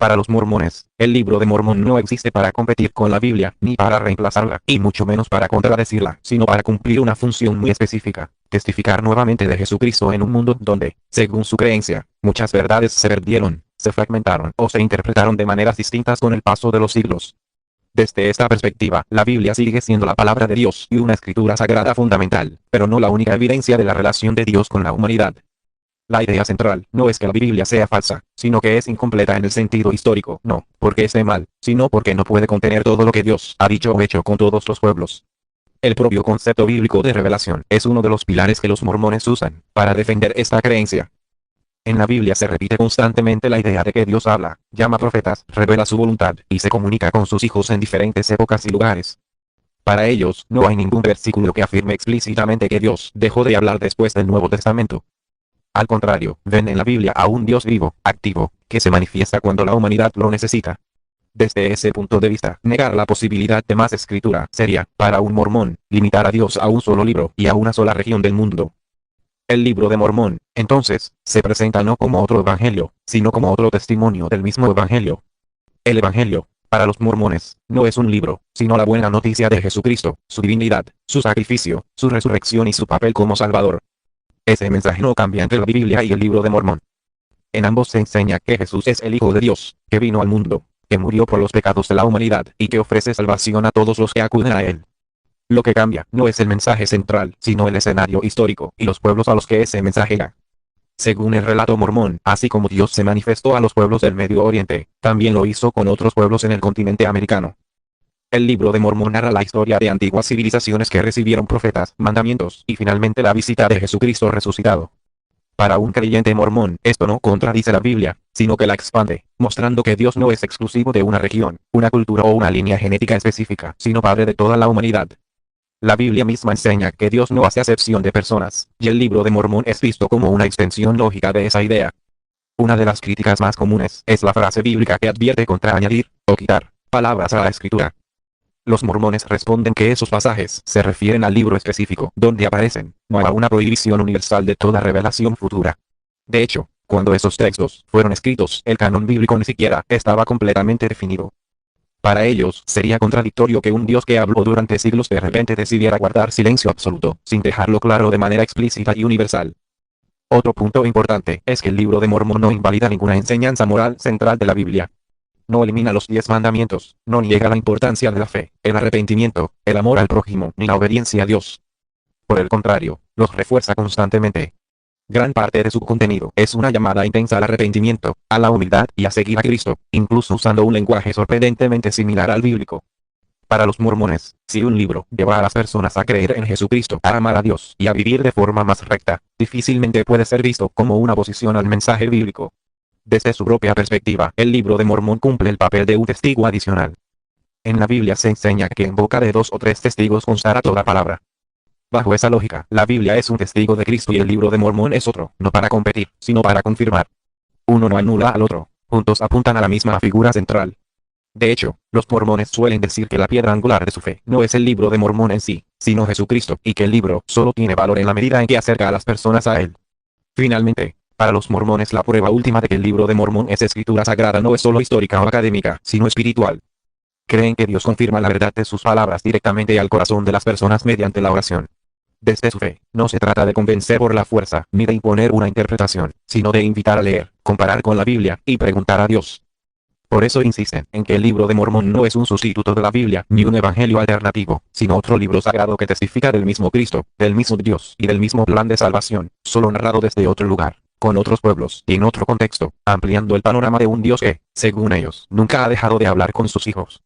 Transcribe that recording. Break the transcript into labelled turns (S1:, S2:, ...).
S1: Para los mormones, el libro de Mormón no existe para competir con la Biblia, ni para reemplazarla, y mucho menos para contradecirla, sino para cumplir una función muy específica: testificar nuevamente de Jesucristo en un mundo donde, según su creencia, muchas verdades se perdieron, se fragmentaron o se interpretaron de maneras distintas con el paso de los siglos. Desde esta perspectiva, la Biblia sigue siendo la palabra de Dios y una escritura sagrada fundamental, pero no la única evidencia de la relación de Dios con la humanidad. La idea central no es que la Biblia sea falsa, sino que es incompleta en el sentido histórico, no porque esté mal, sino porque no puede contener todo lo que Dios ha dicho o hecho con todos los pueblos. El propio concepto bíblico de revelación es uno de los pilares que los mormones usan para defender esta creencia. En la Biblia se repite constantemente la idea de que Dios habla, llama profetas, revela su voluntad y se comunica con sus hijos en diferentes épocas y lugares. Para ellos, no hay ningún versículo que afirme explícitamente que Dios dejó de hablar después del Nuevo Testamento. Al contrario, ven en la Biblia a un Dios vivo, activo, que se manifiesta cuando la humanidad lo necesita. Desde ese punto de vista, negar la posibilidad de más escritura sería, para un mormón, limitar a Dios a un solo libro y a una sola región del mundo. El libro de Mormón, entonces, se presenta no como otro evangelio, sino como otro testimonio del mismo evangelio. El evangelio, para los mormones, no es un libro, sino la buena noticia de Jesucristo, su divinidad, su sacrificio, su resurrección y su papel como Salvador. Ese mensaje no cambia entre la Biblia y el libro de Mormón. En ambos se enseña que Jesús es el Hijo de Dios, que vino al mundo, que murió por los pecados de la humanidad y que ofrece salvación a todos los que acuden a él. Lo que cambia no es el mensaje central, sino el escenario histórico y los pueblos a los que ese mensaje llega. Según el relato mormón, así como Dios se manifestó a los pueblos del Medio Oriente, también lo hizo con otros pueblos en el continente americano. El libro de Mormón narra la historia de antiguas civilizaciones que recibieron profetas, mandamientos y finalmente la visita de Jesucristo resucitado. Para un creyente mormón, esto no contradice la Biblia, sino que la expande, mostrando que Dios no es exclusivo de una región, una cultura o una línea genética específica, sino Padre de toda la humanidad. La Biblia misma enseña que Dios no hace acepción de personas, y el libro de Mormón es visto como una extensión lógica de esa idea. Una de las críticas más comunes es la frase bíblica que advierte contra añadir, o quitar, palabras a la escritura. Los mormones responden que esos pasajes se refieren al libro específico donde aparecen, no a una prohibición universal de toda revelación futura. De hecho, cuando esos textos fueron escritos, el canon bíblico ni siquiera estaba completamente definido. Para ellos, sería contradictorio que un Dios que habló durante siglos de repente decidiera guardar silencio absoluto, sin dejarlo claro de manera explícita y universal. Otro punto importante es que el libro de Mormón no invalida ninguna enseñanza moral central de la Biblia. No elimina los 10 mandamientos, no niega la importancia de la fe, el arrepentimiento, el amor al prójimo, ni la obediencia a Dios. Por el contrario, los refuerza constantemente. Gran parte de su contenido es una llamada intensa al arrepentimiento, a la humildad y a seguir a Cristo, incluso usando un lenguaje sorprendentemente similar al bíblico. Para los mormones, si un libro lleva a las personas a creer en Jesucristo, a amar a Dios y a vivir de forma más recta, difícilmente puede ser visto como una oposición al mensaje bíblico. Desde su propia perspectiva, el libro de Mormón cumple el papel de un testigo adicional. En la Biblia se enseña que en boca de 2 o 3 testigos constará toda palabra. Bajo esa lógica, la Biblia es un testigo de Cristo y el libro de Mormón es otro, no para competir, sino para confirmar. Uno no anula al otro, juntos apuntan a la misma figura central. De hecho, los mormones suelen decir que la piedra angular de su fe no es el libro de Mormón en sí, sino Jesucristo, y que el libro solo tiene valor en la medida en que acerca a las personas a él. Finalmente, para los mormones la prueba última de que el libro de Mormón es escritura sagrada no es solo histórica o académica, sino espiritual. Creen que Dios confirma la verdad de sus palabras directamente al corazón de las personas mediante la oración. Desde su fe, no se trata de convencer por la fuerza, ni de imponer una interpretación, sino de invitar a leer, comparar con la Biblia, y preguntar a Dios. Por eso insisten en que el libro de Mormón no es un sustituto de la Biblia, ni un evangelio alternativo, sino otro libro sagrado que testifica del mismo Cristo, del mismo Dios y del mismo plan de salvación, solo narrado desde otro lugar, con otros pueblos y en otro contexto, ampliando el panorama de un Dios que, según ellos, nunca ha dejado de hablar con sus hijos.